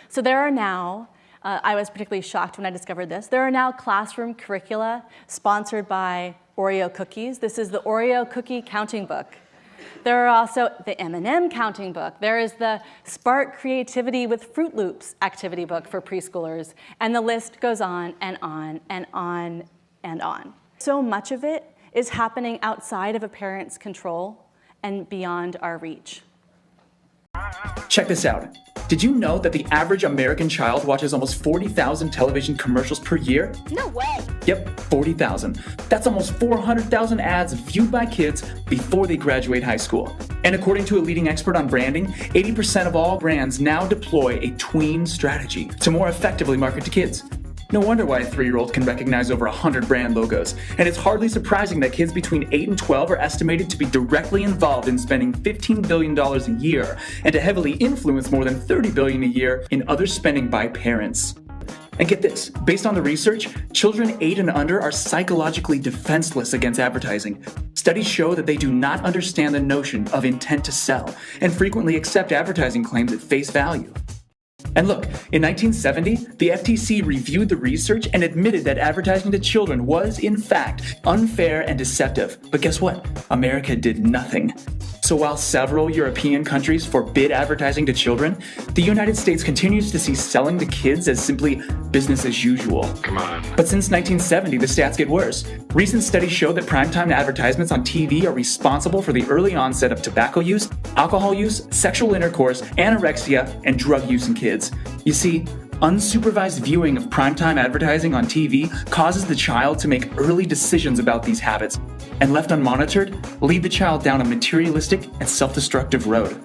So there are now, I was particularly shocked when I discovered this, there are now classroom curricula sponsored by Oreo cookies. This is the Oreo cookie counting book. There are also the M&M counting book. There is the Spark Creativity with Fruit Loops activity book for preschoolers. And the list goes on and on and on and on. So much of it is happening outside of a parent's control and beyond our reach. Check this out. Did you know that the average American child watches almost 40,000 television commercials per year? No way! Yep, 40,000. That's almost 400,000 ads viewed by kids before they graduate high school. And according to a leading expert on branding, 80% of all brands now deploy a tween strategy to more effectively market to kids. No wonder why a 3-year-old can recognize over 100 brand logos, and it's hardly surprising that kids between 8 and 12 are estimated to be directly involved in spending $15 billion a year, and to heavily influence more than $30 billion a year in other spending by parents. And get this, based on the research, children 8 and under are psychologically defenseless against advertising. Studies show that they do not understand the notion of intent to sell, and frequently accept advertising claims at face value. And look, in 1970, the FTC reviewed the research and admitted that advertising to children was, in fact, unfair and deceptive. But guess what? America did nothing. So while several European countries forbid advertising to children, the United States continues to see selling to kids as simply business as usual. Come on. But since 1970, the stats get worse. Recent studies show that primetime advertisements on TV are responsible for the early onset of tobacco use, alcohol use, sexual intercourse, anorexia, and drug use in kids. You see, unsupervised viewing of primetime advertising on TV causes the child to make early decisions about these habits, and left unmonitored, lead the child down a materialistic and self-destructive road.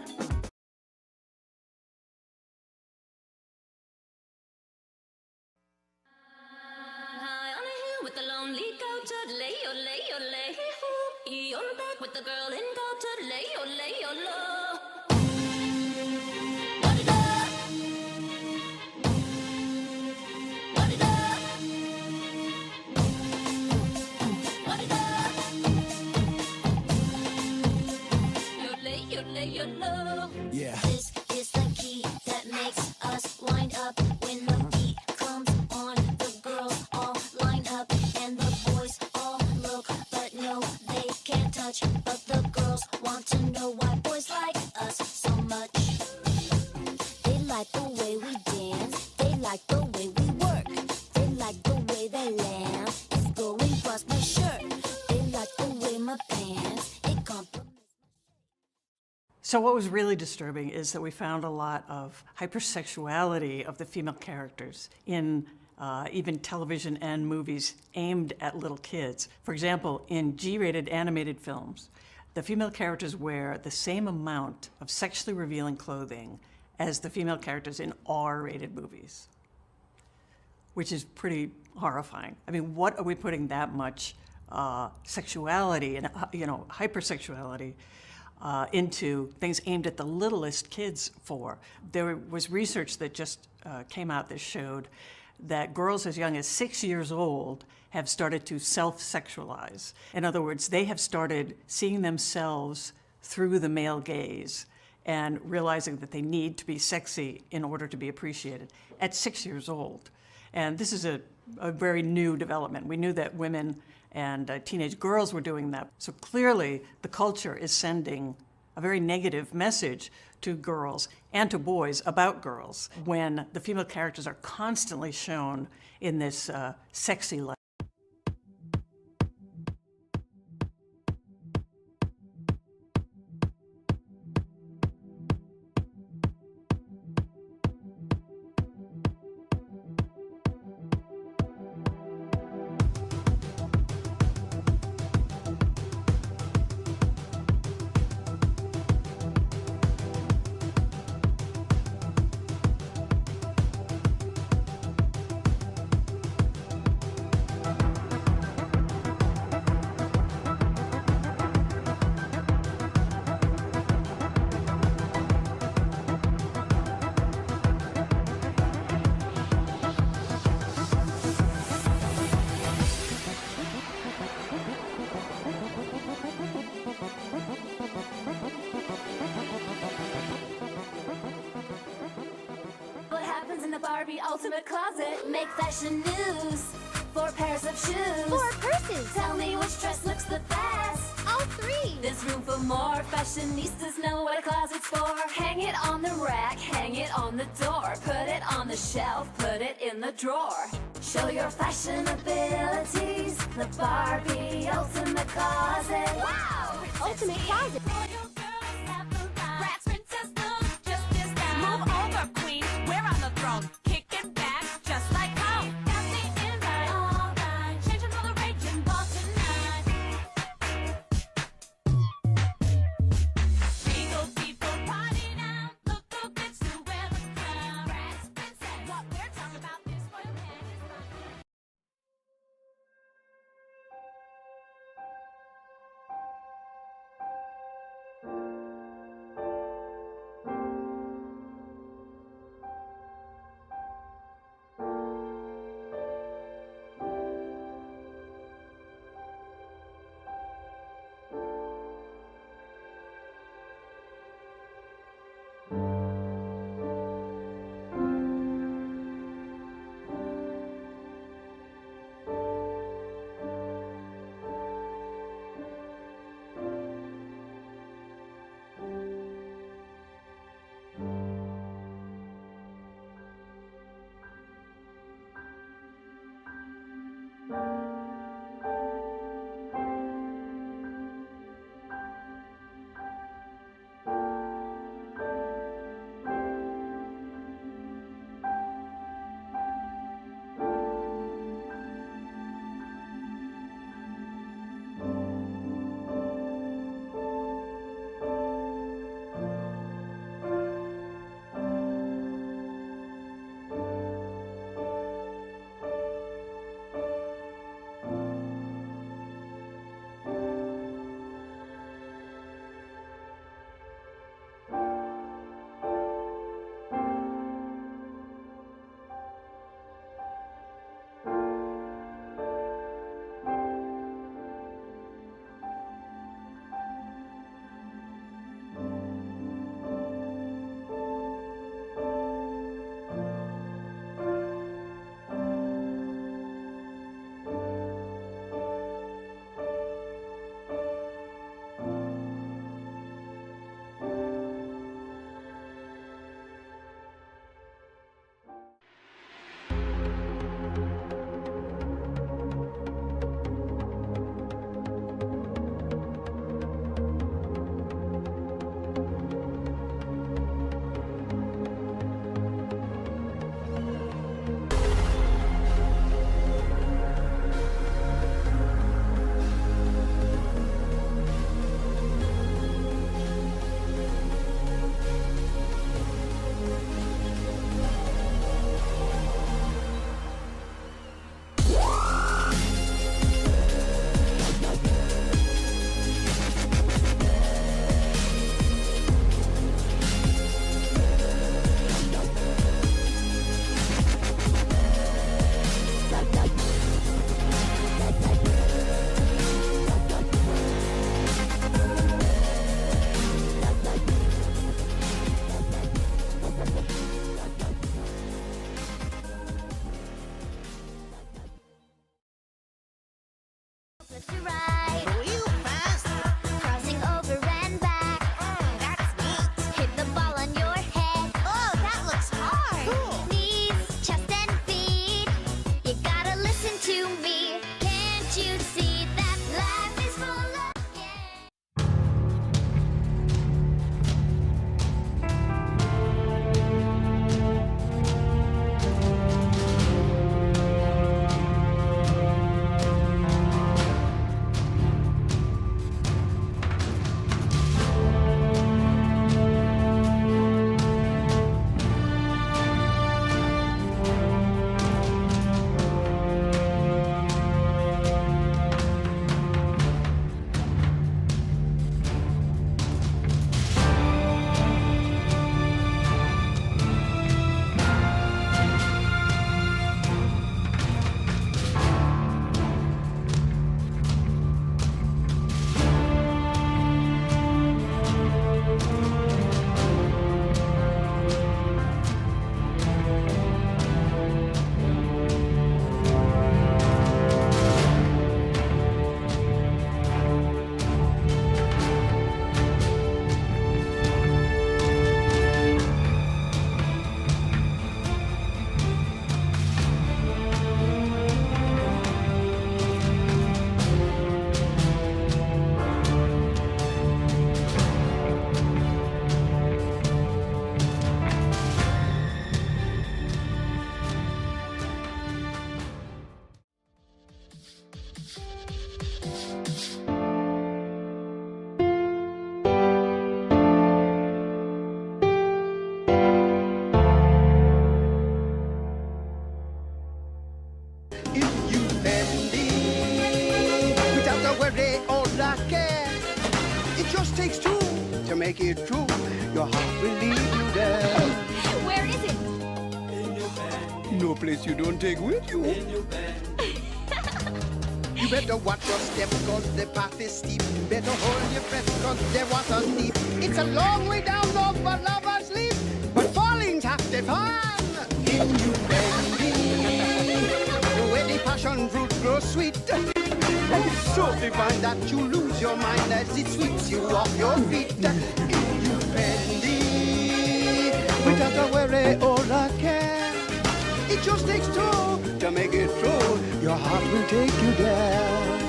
Yeah. This is the key that makes us wind up. When the beat comes on, the girls all line up and the boys all look, but no, they can't touch. But the girls want to know why boys like us so much. They like the way we dance, they like the way we work, they like the way they laugh. It's going past my shirt. They like the way my pants, it compliments. So what was really disturbing is that we found a lot of hypersexuality of the female characters in even television and movies aimed at little kids. For example, in G-rated animated films, the female characters wear the same amount of sexually revealing clothing as the female characters in R-rated movies, which is pretty horrifying. I mean, what are we putting that much sexuality and hypersexuality into things aimed at the littlest kids for? There was research that just came out that showed that girls as young as 6 years old have started to self-sexualize. In other words, they have started seeing themselves through the male gaze and realizing that they need to be sexy in order to be appreciated at 6 years old. And this is a very new development. We knew that women and teenage girls were doing that. So clearly, the culture is sending a very negative message to girls and to boys about girls when the female characters are constantly shown in this sexy light. in the Barbie ultimate closet. Make fashion news. 4 pairs of shoes. 4 purses. Tell me which dress looks the best. All 3. There's room for more. Fashionistas know what a closet's for. Hang it on the rack, hang it on the door. Put it on the shelf, put it in the drawer. Show your fashion abilities. The Barbie ultimate closet. Wow! Ultimate closet. Bratz princess looks just as down. Move over, queen. We're on the throne. Kicking back just like home. Got the invite, all right. Changing all the raging ball tonight. Regal people party now. Look who gets to wear the crown. Bratz princess. What we're talking about this royal man is mine. it true, your heart will lead you there. Where is it? No place you don't take with you. You better watch your step, cause the path is steep. Better hold your breath, cause the water's deep. It's a long way down, love, but lovers leap. But falling's half the fun. In you bending, where the passion fruit grows sweet. And it's so divine that you lose your mind as it sweeps you off your feet. In you bending, without a worry or a care. It just takes two to make it true. Your heart will take you there.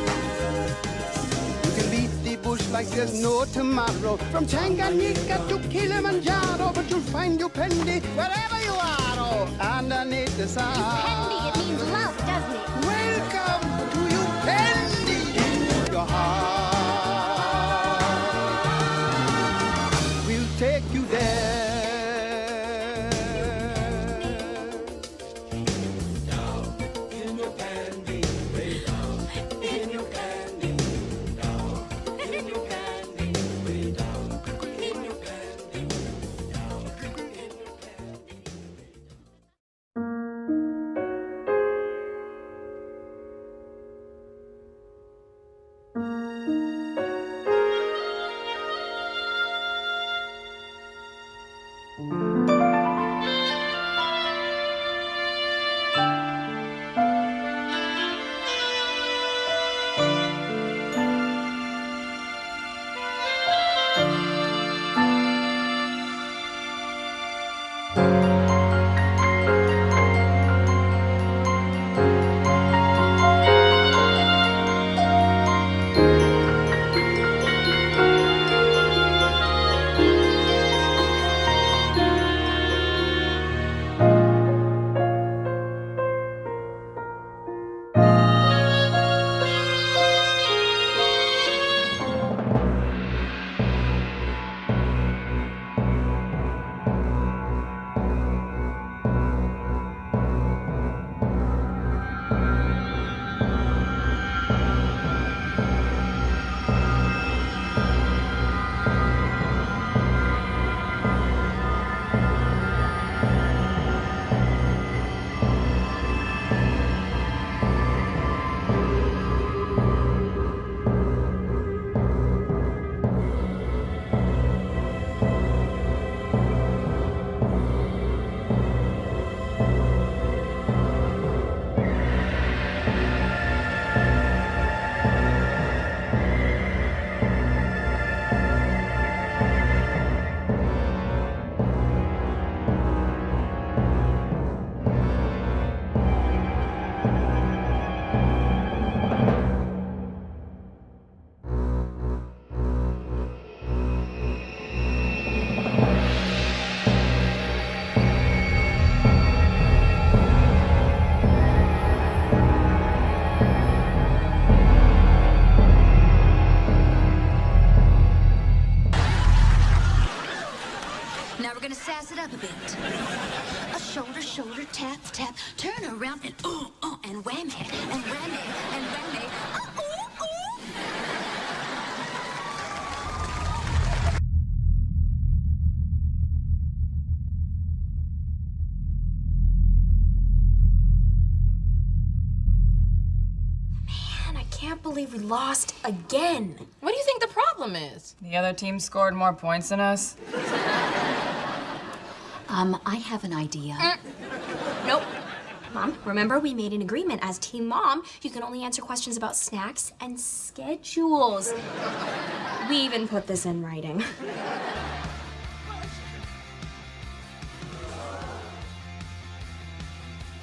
You can beat the bush like there's no tomorrow. From Tanganyika to Kilimanjaro, but you'll find your pendy wherever you are. Oh, underneath the sun. Pendy, it means love, doesn't it? Welcome to you, pendy. In your heart, we'll take you there. Now we're gonna sass it up a bit. A shoulder, shoulder, tap, tap, turn around and and whammy, and whammy, and whammy. Man, I can't believe we lost again. What do you think the problem is? The other team scored more points than us. I have an idea. Nope. Mom, remember we made an agreement as Team Mom. You can only answer questions about snacks and schedules. We even put this in writing.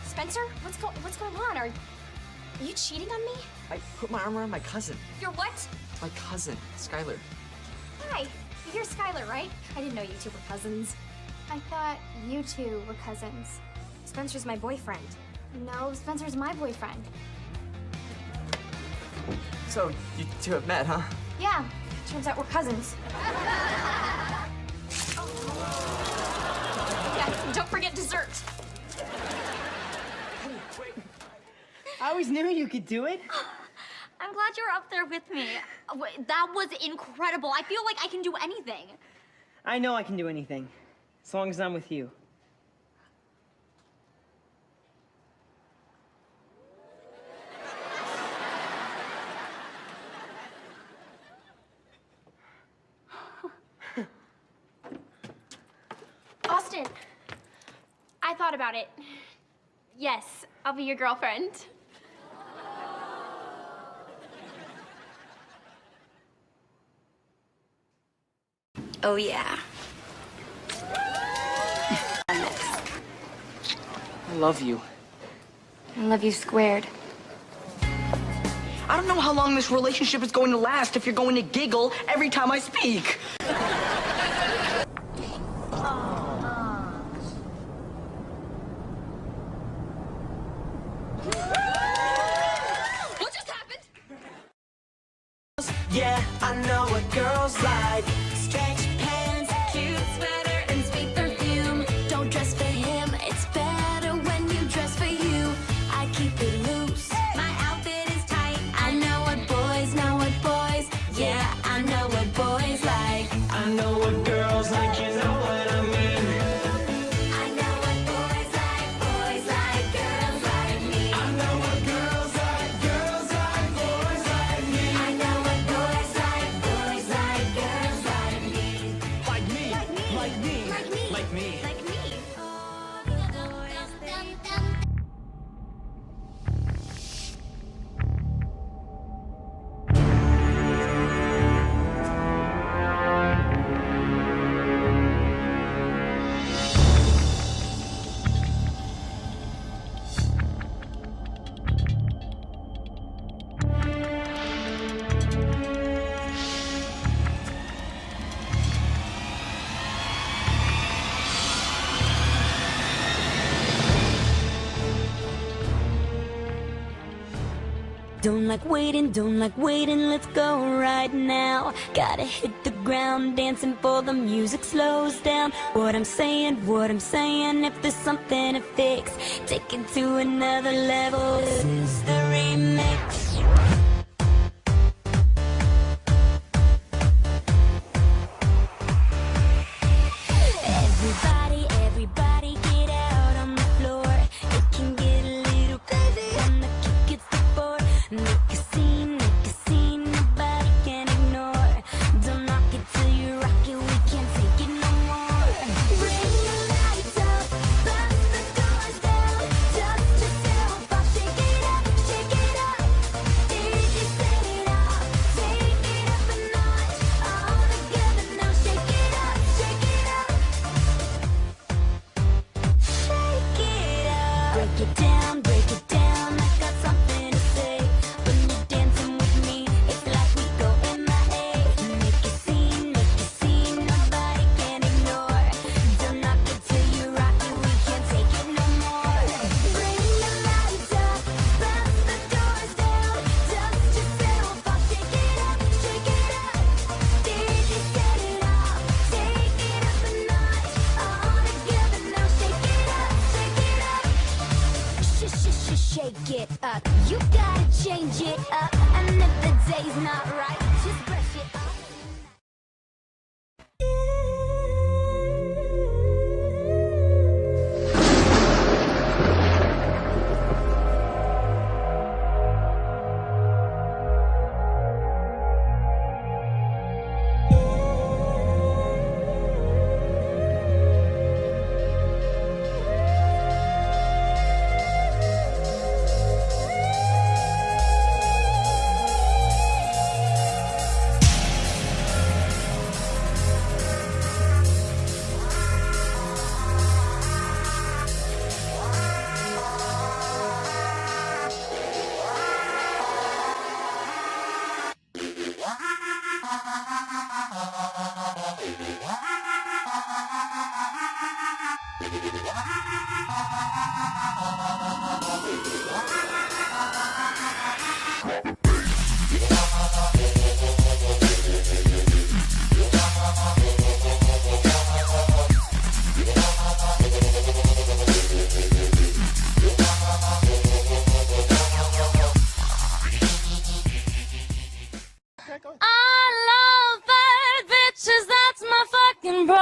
Spencer, what's going on? Are you cheating on me? I put my arm around my cousin. You're what? My cousin, Skylar. Hi, you're Skylar, right? I didn't know you two were cousins. I thought you two were cousins. Spencer's my boyfriend. No, Spencer's my boyfriend. So, you two have met, huh? Yeah, turns out we're cousins. Yeah, don't forget dessert. I always knew you could do it. I'm glad you're up there with me. That was incredible. I feel like I can do anything. I know I can do anything, as long as I'm with you. Austin, I thought about it. Yes, I'll be your girlfriend. Oh, yeah. I love you. I love you squared. I don't know how long this relationship is going to last if you're going to giggle every time I speak. What just happened? Yeah, I know what girls like. Stretch pants, cute sweater, and sweet perfume. Don't dress for him, it's better when you dress for you. I keep it loose, my outfit is tight. I know what boys, yeah, I know what boys like. I know what girls like, you know what I mean. I know what boys like, girls like me. I know what girls like, boys like me. I know what boys like, girls like me. Like me, Like me, like me, like me, like me. like me. Don't like waiting, let's go right now. Gotta hit the ground, dancing for the music slows down. What I'm saying, if there's something to fix, take it to another level. This is the remix. Everybody get out on the floor. It can get a little crazy when the kick gets the board. Make a scene, nobody can ignore. Don't knock it till you rock it, we can't take it no more. Bring the lights up, bust the doors down. Dust yourself off, shake it up, shake it up. DJ set it off, take it up a notch. All together now, shake it up, shake it up. Shake it up. Break it down, I got something to say. When you're dancing with me, it's like we go MIA. Make a scene, nobody can ignore. Don't knock it till you rock it, we can't take it no more. Bring the lights up, bust the doors down. Dust yourself off, shake it up, shake it up. DJ set it off, take it up a notch. All together now, shake it up, shake it up. Shake it up. You gotta change it up. And if the day's not right, just brush it off. I love bad bitches, that's my fucking problem.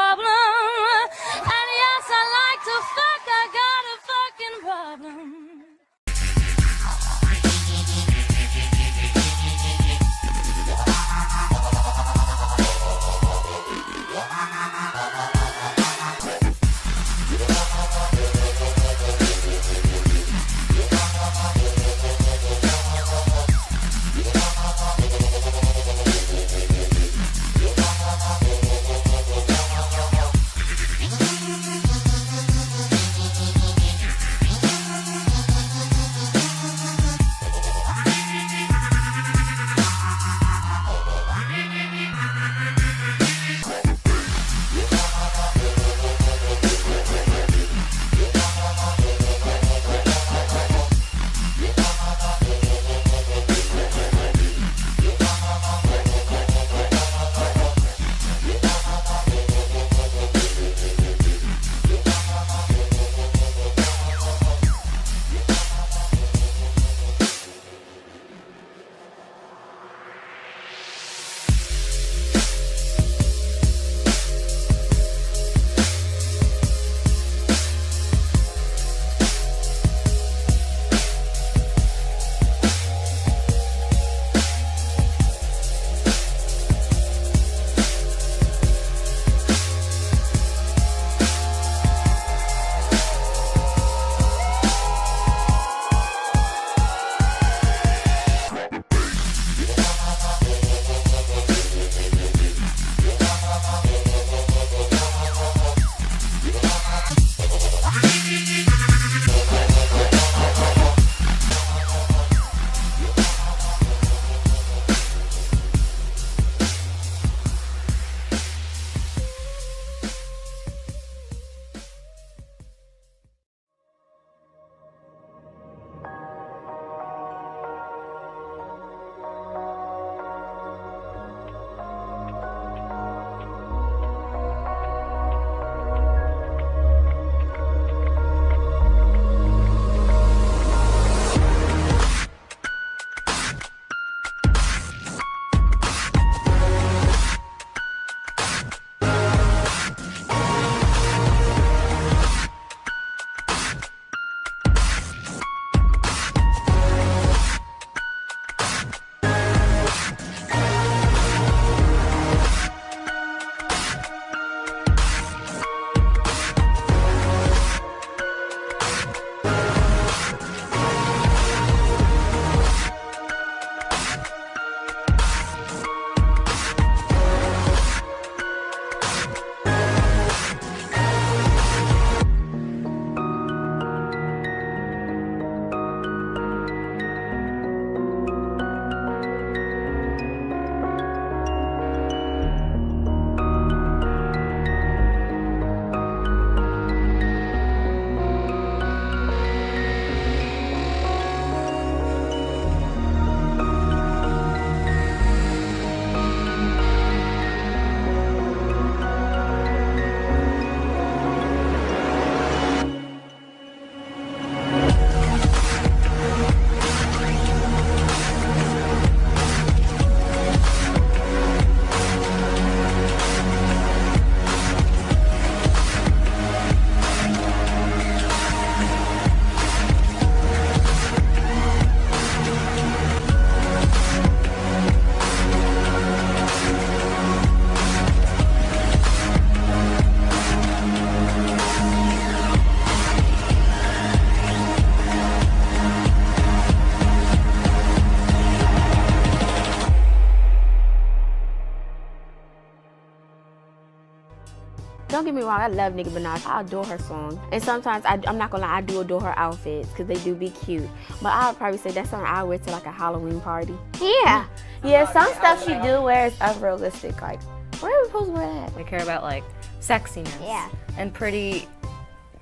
get me wrong, I love Nicki Minaj. I adore her songs. And sometimes, I'm not gonna lie, I do adore her outfits because they do be cute. But I would probably say that's something I wear to like a Halloween party. Yeah. Yeah, some stuff she do wear is unrealistic. Like, where are we supposed to wear that? They care about like sexiness. Yeah. And pretty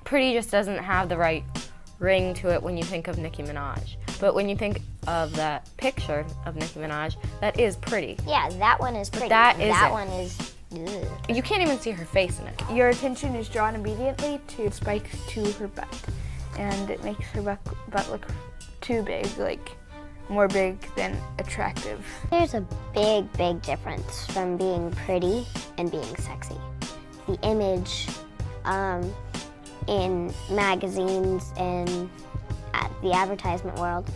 just doesn't have the right ring to it when you think of Nicki Minaj. But when you think of that picture of Nicki Minaj, that is pretty. Yeah, that one is pretty. That one is. Ugh. You can't even see her face in it. Your attention is drawn immediately to spikes to her butt. And it makes her butt look too big, like more big than attractive. There's a big, big difference from being pretty and being sexy. The image in magazines and at the advertisement world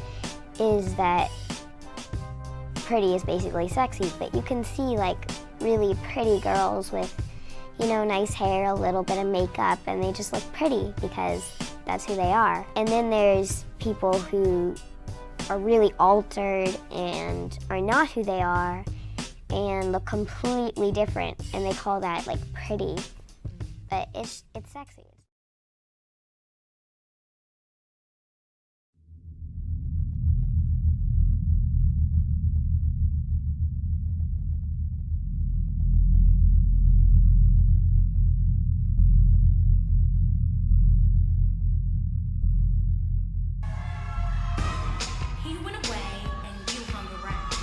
is that pretty is basically sexy, but you can see like really pretty girls with, you know, nice hair, a little bit of makeup, and they just look pretty because that's who they are. And then there's people who are really altered and are not who they are and look completely different, and they call that like pretty, but it's sexy. He went away and you hung around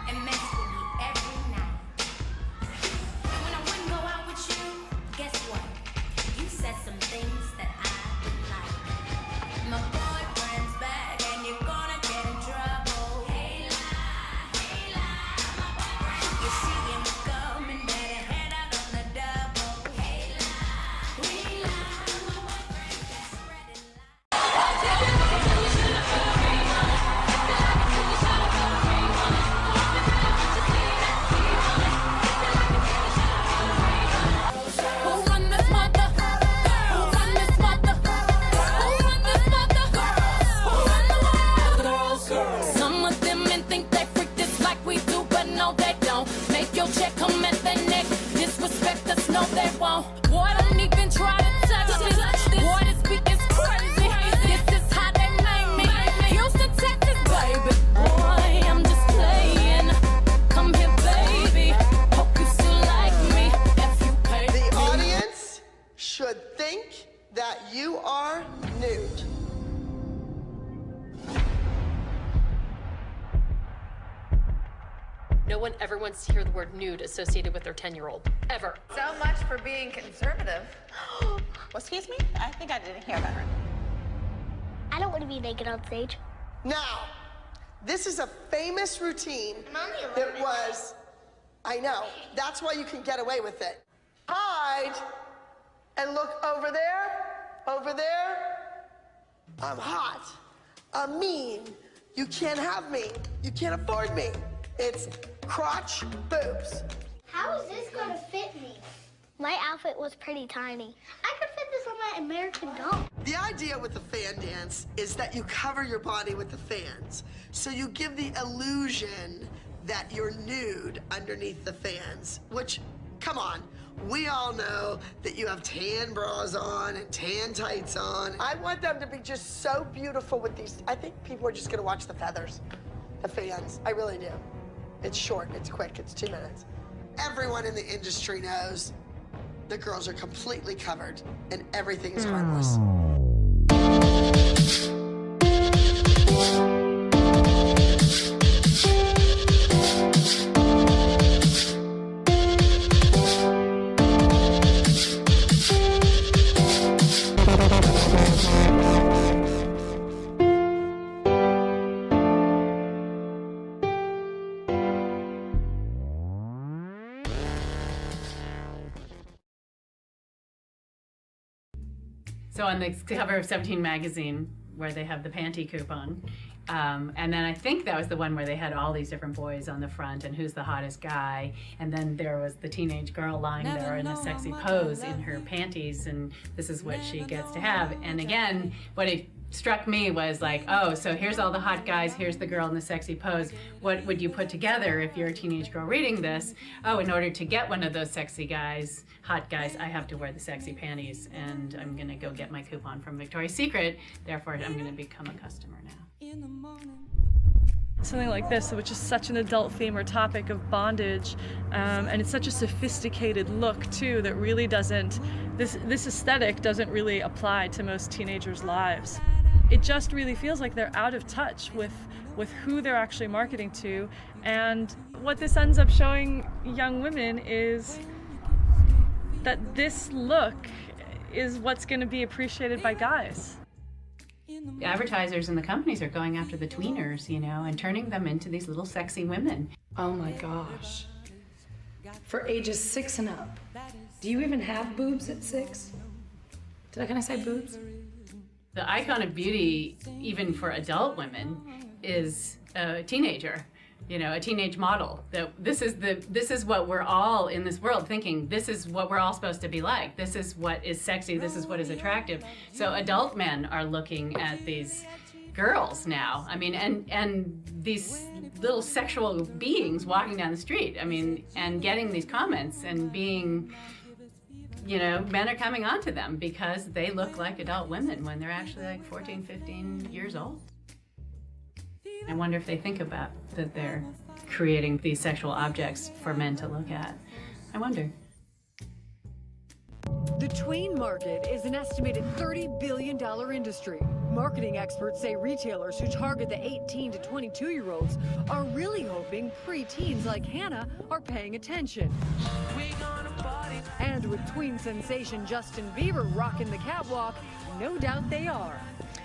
and messed with me every night. And when I wouldn't go out with you, guess what? You said some things that I didn't like. My boyfriend's back and you're gonna get in trouble. Hey lie, my boyfriend. You see him coming, better head out on the double. Hey lie, my boyfriend got spreading Some of them men think they freak this like we do, but no they don't. Make your check come at their neck. Disrespect us, no they won't. Boy, don't even try to touch this. Boy, this beat is crazy. This is how they made me. Houston, Texas, baby. Boy, I'm just playing. Come here, baby. Hope you still like me. If you pay The me. audience should think that you are nude. No one ever wants to hear the word nude associated with their 10-year-old. Ever. So much for being conservative. Well, excuse me? I think I didn't hear that right. I don't want to be naked on stage. Now, this is a famous routine that was, I know, that's why you can get away with it. Hide and look over there, over there. I'm hot. I'm mean. You can't have me. You can't afford me. It's crotch, boobs. How is this going to fit me? My outfit was pretty tiny. I could fit this on my American Doll. The idea with the fan dance is that you cover your body with the fans. So you give the illusion that you're nude underneath the fans, which, come on, we all know that you have tan bras on and tan tights on. I want them to be just so beautiful with these. I think people are just gonna watch the feathers, the fans. I really do. It's short, it's quick, it's 2 minutes. Everyone in the industry knows the girls are completely covered and everything is harmless. So on the cover of 17 magazine, where they have the panty coupon, and then I think that was the one where they had all these different boys on the front and who's the hottest guy, and then there was the teenage girl lying there in a sexy pose in her panties, and this is what she gets to have. And again, what it struck me was like, oh, so here's all the hot guys, here's the girl in the sexy pose. What would you put together if you're a teenage girl reading this? Oh, in order to get one of those sexy guys, hot guys, I have to wear the sexy panties, and I'm gonna go get my coupon from Victoria's Secret, therefore I'm gonna become a customer now. Something like this, which is such an adult theme or topic of bondage, and it's such a sophisticated look too that really doesn't, this aesthetic doesn't really apply to most teenagers' lives. It just really feels like they're out of touch with who they're actually marketing to, and what this ends up showing young women is that this look is what's going to be appreciated by guys. The advertisers and the companies are going after the tweeners, you know, and turning them into these little sexy women. Oh my gosh. For ages 6 and up. Do you even have boobs at 6? Can I say boobs? The icon of beauty, even for adult women, is a teenager, you know, a teenage model. That this is what we're all in this world thinking. This is what we're all supposed to be like. This is what is sexy. This is what is attractive. So adult men are looking at these girls now. I mean, and these little sexual beings walking down the street. I mean, and getting these comments and being, you know, men are coming onto them because they look like adult women when they're actually like 14, 15 years old. I wonder if they think about that they're creating these sexual objects for men to look at. I wonder. The tween market is an estimated $30 billion industry. Marketing experts say retailers who target the 18 to 22-year-olds are really hoping preteens like Hannah are paying attention. And with tween sensation Justin Bieber rocking the catwalk, no doubt they are.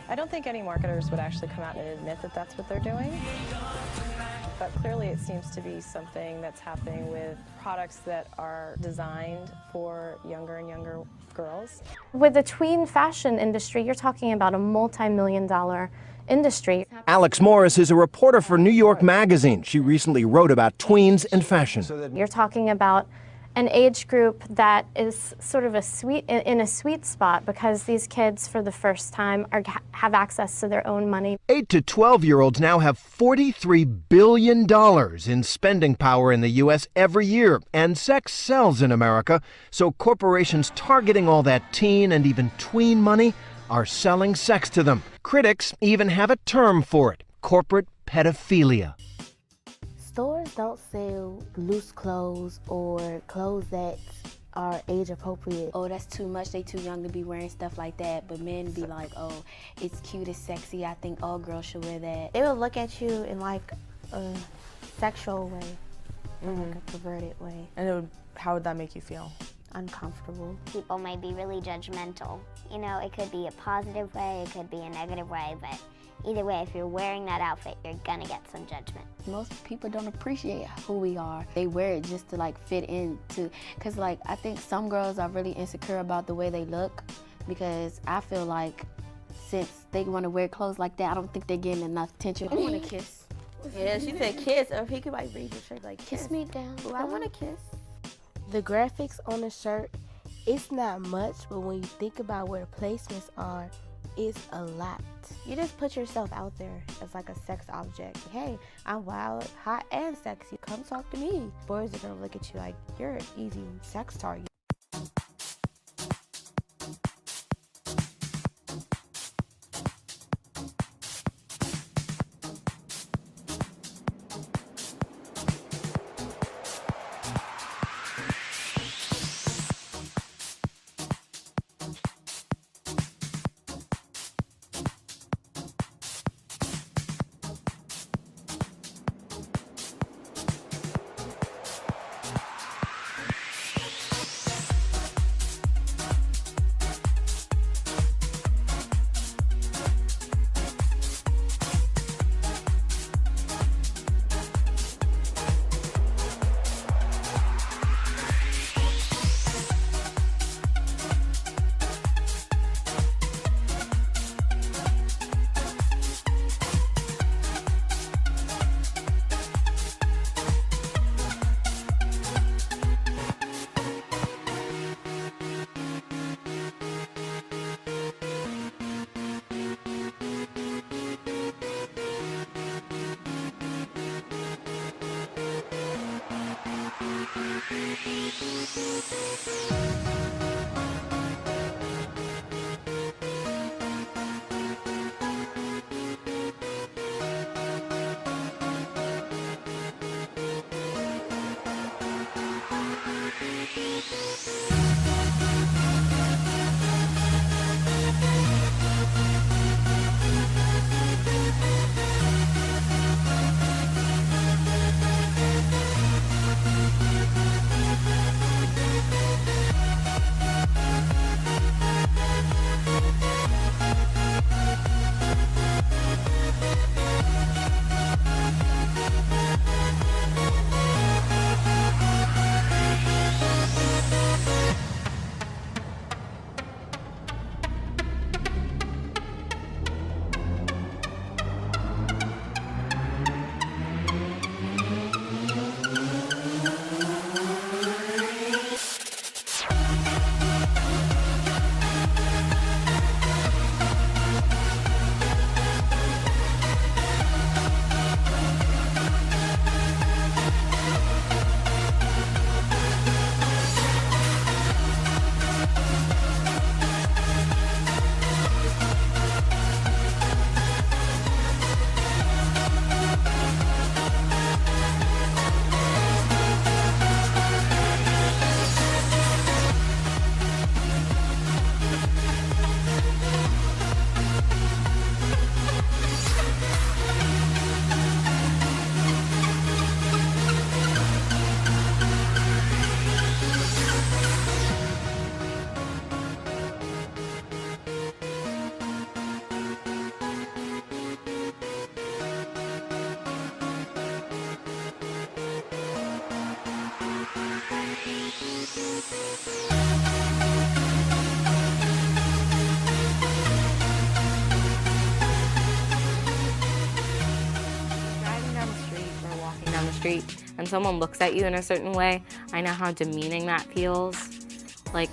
I don't think any marketers would actually come out and admit that that's what they're doing. But clearly it seems to be something that's happening with products that are designed for younger and younger girls. With the tween fashion industry, you're talking about a multi-million-dollar industry. Alex Morris is a reporter for New York Magazine. She recently wrote about tweens and fashion. You're talking about an age group that is sort of in a sweet spot because these kids, for the first time, have access to their own money. 8 to 12-year-olds now have $43 billion in spending power in the U.S. every year, and sex sells in America, so corporations targeting all that teen and even tween money are selling sex to them. Critics even have a term for it: corporate pedophilia. Stores don't sell loose clothes or clothes that are age appropriate. Oh, that's too much, they too young to be wearing stuff like that. But men be like, oh, it's cute, it's sexy, I think all girls should wear that. They will look at you in like a sexual way, like a perverted way. And how would that make you feel? Uncomfortable. People might be really judgmental. You know, it could be a positive way, it could be a negative way, but either way, if you're wearing that outfit, you're gonna get some judgment. Most people don't appreciate who we are. They wear it just to like fit into, cause like I think some girls are really insecure about the way they look, because I feel like since they wanna wear clothes like that, I don't think they're getting enough attention. I wanna kiss. Yeah, she said kiss, or if he could like read your shirt like kiss me down. Ooh, I wanna kiss. The graphics on the shirt, it's not much, but when you think about where the placements are, it's a lot. You just put yourself out there as like a sex object. Hey, I'm wild, hot, and sexy. Come talk to me. Boys are gonna look at you like you're an easy sex target. Street and someone looks at you in a certain way, I know how demeaning that feels. Like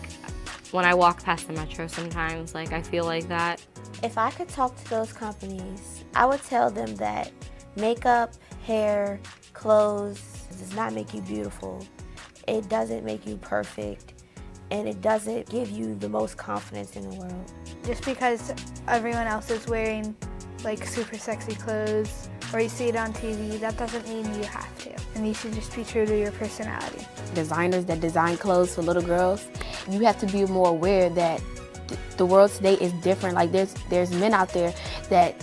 when I walk past the metro sometimes, like I feel like that. If I could talk to those companies, I would tell them that makeup, hair, clothes does not make you beautiful. It doesn't make you perfect, and it doesn't give you the most confidence in the world. Just because everyone else is wearing like super sexy clothes or you see it on TV, that doesn't mean you have to. And you should just be true to your personality. Designers that design clothes for little girls, you have to be more aware that the world today is different. Like there's men out there that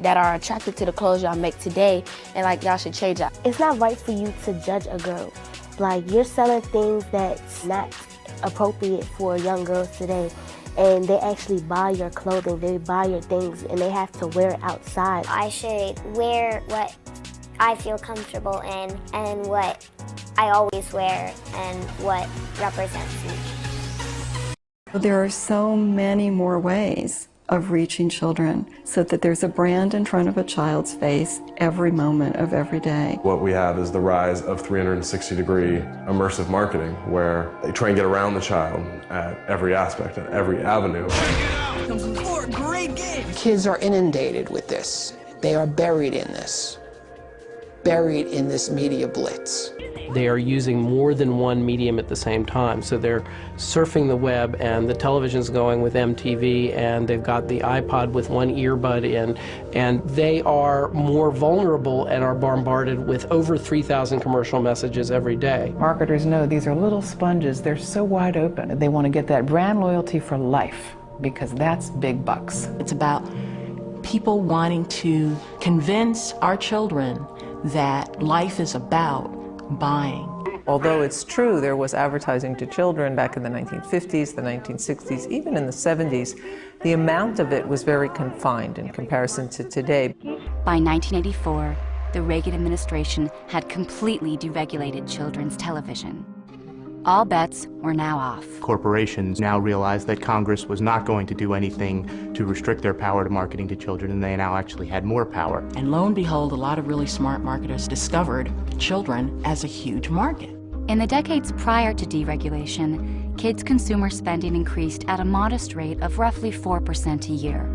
are attracted to the clothes y'all make today, and like y'all should change that. It's not right for you to judge a girl. Like you're selling things that's not appropriate for young girls today. And they actually buy your clothing, they buy your things, and they have to wear it outside. I should wear what I feel comfortable in and what I always wear and what represents me. There are so many more ways of reaching children so that there's a brand in front of a child's face every moment of every day. What we have is the rise of 360-degree immersive marketing, where they try and get around the child at every aspect, at every avenue. Great game! Kids are inundated with this. They are buried in this media blitz. They are using more than one medium at the same time. So they're surfing the web, and the television's going with MTV, and they've got the iPod with one earbud in, and they are more vulnerable and are bombarded with over 3,000 commercial messages every day. Marketers know these are little sponges. They're so wide open. They want to get that brand loyalty for life, because that's big bucks. It's about people wanting to convince our children that life is about buying. Although it's true there was advertising to children back in the 1950s, the 1960s, even in the 70s, the amount of it was very confined in comparison to today. By 1984, the Reagan administration had completely deregulated children's television. All bets were now off. Corporations now realized that Congress was not going to do anything to restrict their power to marketing to children, and they now actually had more power. And lo and behold, a lot of really smart marketers discovered children as a huge market. In the decades prior to deregulation, kids' consumer spending increased at a modest rate of roughly 4% a year.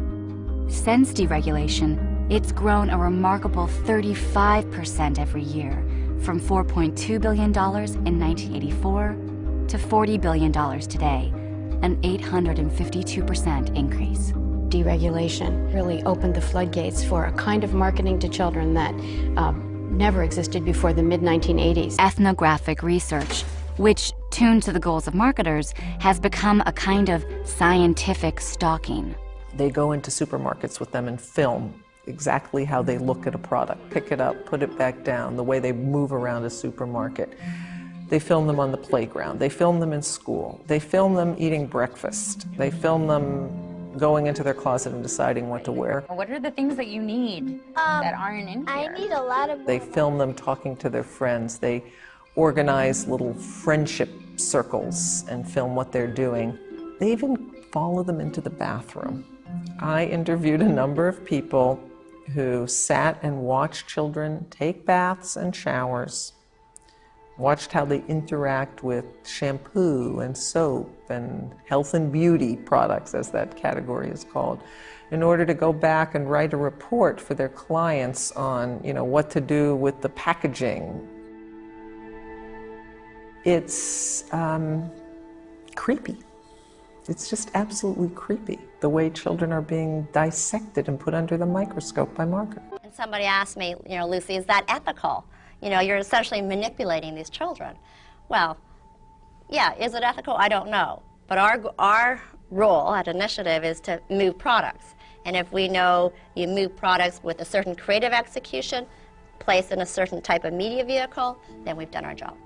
Since deregulation, it's grown a remarkable 35% every year, from $4.2 billion in 1984 to $40 billion today, an 852% increase. Deregulation really opened the floodgates for a kind of marketing to children that never existed before the mid-1980s. Ethnographic research, which, tuned to the goals of marketers, has become a kind of scientific stalking. They go into supermarkets with them and film exactly how they look at a product, pick it up, put it back down, the way they move around a supermarket. They film them on the playground. They film them in school. They film them eating breakfast. They film them going into their closet and deciding what to wear. What are the things that you need that aren't in here? I need a lot of... They film them talking to their friends. They organize little friendship circles and film what they're doing. They even follow them into the bathroom. I interviewed a number of people who sat and watched children take baths and showers, watched how they interact with shampoo and soap and health and beauty products, as that category is called, in order to go back and write a report for their clients on, what to do with the packaging. It's creepy. It's just absolutely creepy, the way children are being dissected and put under the microscope by marketers. And somebody asked me, Lucy, is that ethical? You're essentially manipulating these children. Well, yeah, is it ethical? I don't know. But our role at Initiative is to move products. And if we know you move products with a certain creative execution, placed in a certain type of media vehicle, then we've done our job.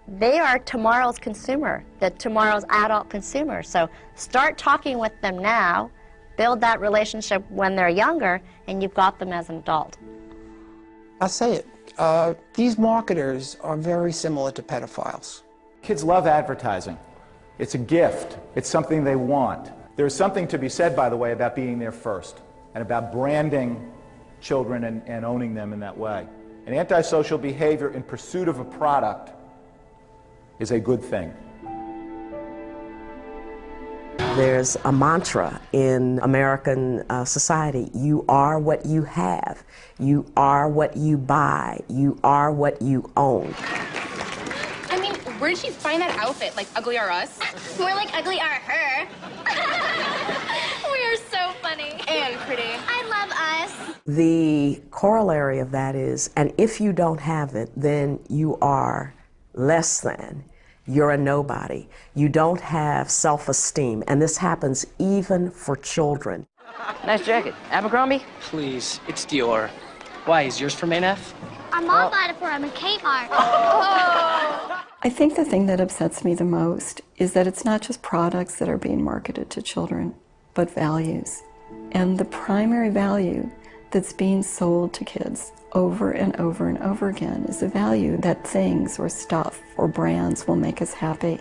They are tomorrow's consumer, tomorrow's adult consumer. So start talking with them now, build that relationship when they're younger, and you've got them as an adult. I'll say it. These marketers are very similar to pedophiles. Kids love advertising. It's a gift. It's something they want. There's something to be said, by the way, about being there first and about branding children and owning them in that way. And antisocial behavior in pursuit of a product is a good thing. There's a mantra in American society: you are what you have, you are what you buy, you are what you own. I mean, where did she find that outfit? Like Ugly Are Us? More like Ugly Are Her. We are so funny. And pretty. I love us. The corollary of that is, and if you don't have it, then you are less than. You're a nobody. You don't have self-esteem, and this happens even for children. Nice jacket. Abercrombie? Please, it's Dior. Why, is yours from ANF? Our mom bought it for him in Kmart. I think the thing that upsets me the most is that it's not just products that are being marketed to children, but values. And the primary value that's being sold to kids over and over and over again is the value that things or stuff or brands will make us happy.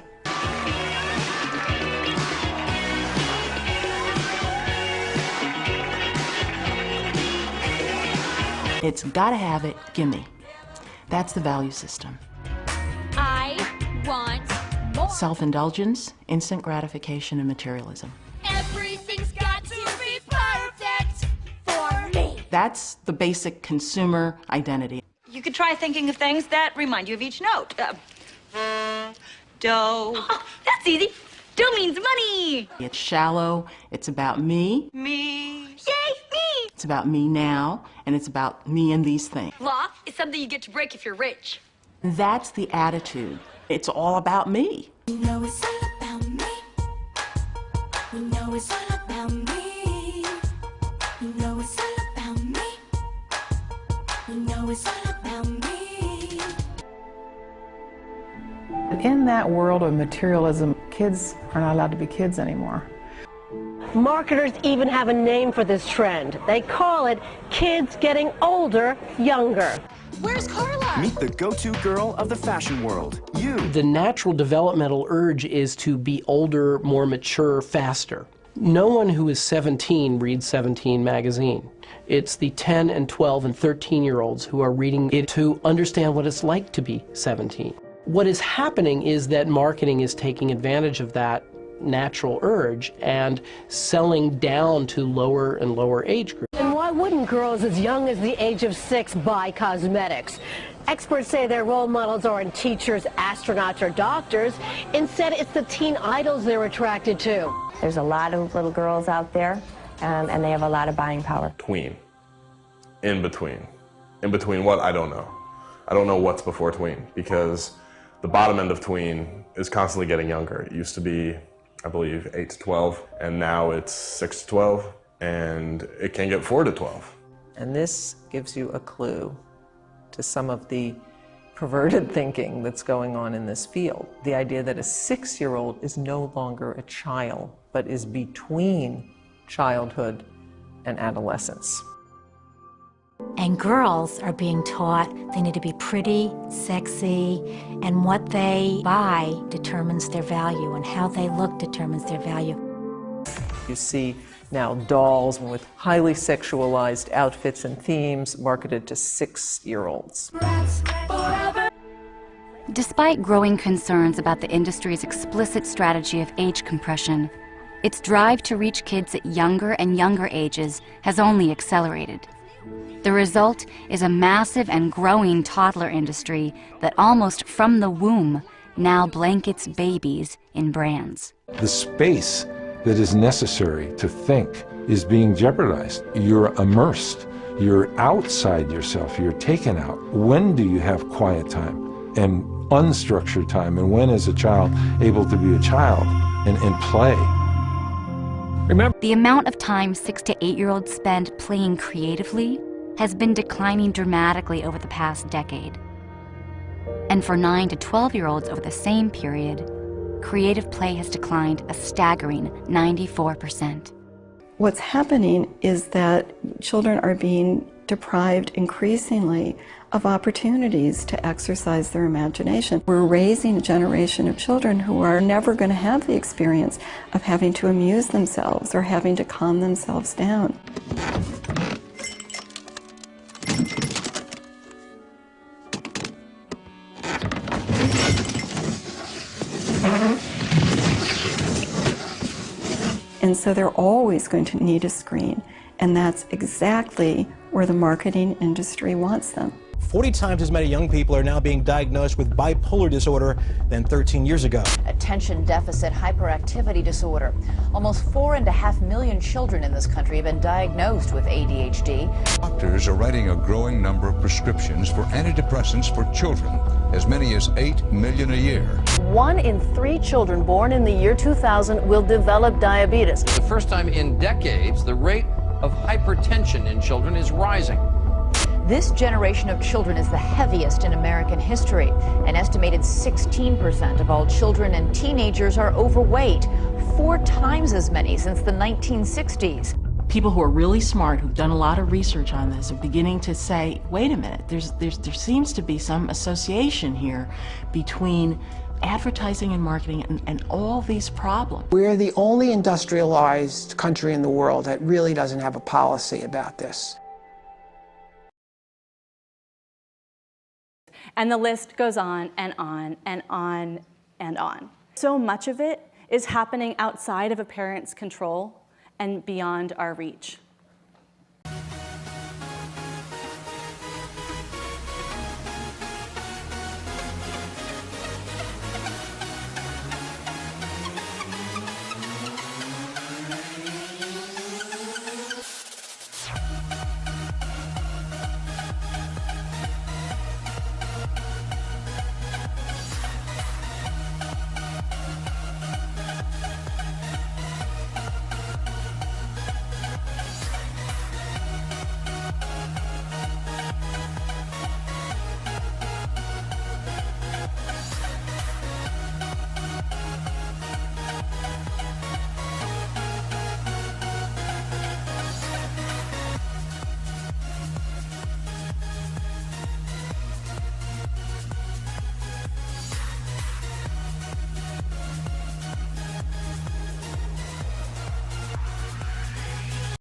It's gotta have it, gimme. That's the value system. I want more. Self-indulgence, instant gratification, and materialism. Everything's got to be perfect for me. That's the basic consumer identity. You could try thinking of things that remind you of each note. Dough. Oh, that's easy. Dough means money. It's shallow, it's about me. Me. Yay, me. It's about me now, and it's about me and these things. Law is something you get to break if you're rich. That's the attitude. It's all about me. You know it's all about me. You know it's all about me. You know it's all about me. You know it's all about me. In that world of materialism, kids are not allowed to be kids anymore. Marketers even have a name for this trend. They call it kids getting older, younger. Where's Carla? Meet the go-to girl of the fashion world, you. The natural developmental urge is to be older, more mature, faster. No one who is 17 reads 17 magazine. It's the 10 and 12 and 13-year-olds who are reading it to understand what it's like to be 17. What is happening is that marketing is taking advantage of that natural urge and selling down to lower and lower age groups. And why wouldn't girls as young as the age of 6 buy cosmetics? Experts say their role models aren't teachers, astronauts, or doctors. Instead, it's the teen idols they're attracted to. There's a lot of little girls out there, and they have a lot of buying power. Tween. In between. In between what? I don't know. I don't know what's before tween, because the bottom end of tween is constantly getting younger. It used to be, I believe, 8 to 12, and now it's 6 to 12, and it can get 4 to 12. And this gives you a clue to some of the perverted thinking that's going on in this field. The idea that a 6-year-old is no longer a child, but is between childhood and adolescence. And girls are being taught they need to be pretty, sexy, and what they buy determines their value, and how they look determines their value. You see now dolls with highly sexualized outfits and themes marketed to 6-year-olds. Despite growing concerns about the industry's explicit strategy of age compression, its drive to reach kids at younger and younger ages has only accelerated. The result is a massive and growing toddler industry that almost from the womb now blankets babies in brands. The space that is necessary to think is being jeopardized. You're immersed. You're outside yourself. You're taken out. When do you have quiet time and unstructured time? And when is a child able to be a child and play? Remember, the amount of time 6 to 8-year-olds spend playing creatively has been declining dramatically over the past decade. And for 9 to 12-year-olds over the same period, creative play has declined a staggering 94%. What's happening is that children are being deprived increasingly of opportunities to exercise their imagination. We're raising a generation of children who are never going to have the experience of having to amuse themselves or having to calm themselves down. And so they're always going to need a screen, and that's exactly where the marketing industry wants them. 40 times as many young people are now being diagnosed with bipolar disorder than 13 years ago. Attention deficit hyperactivity disorder. Almost 4.5 million children in this country have been diagnosed with ADHD. Doctors are writing a growing number of prescriptions for antidepressants for children, as many as 8 million a year. 1 in 3 children born in the year 2000 will develop diabetes. For the first time in decades, the rate of hypertension in children is rising. This generation of children is the heaviest in American history. An estimated 16% of all children and teenagers are overweight, 4 times as many since the 1960s. People who are really smart, who've done a lot of research on this, are beginning to say, wait a minute, there seems to be some association here between advertising and marketing and all these problems. We're the only industrialized country in the world that really doesn't have a policy about this. And the list goes on and on and on and on. So much of it is happening outside of a parent's control and beyond our reach.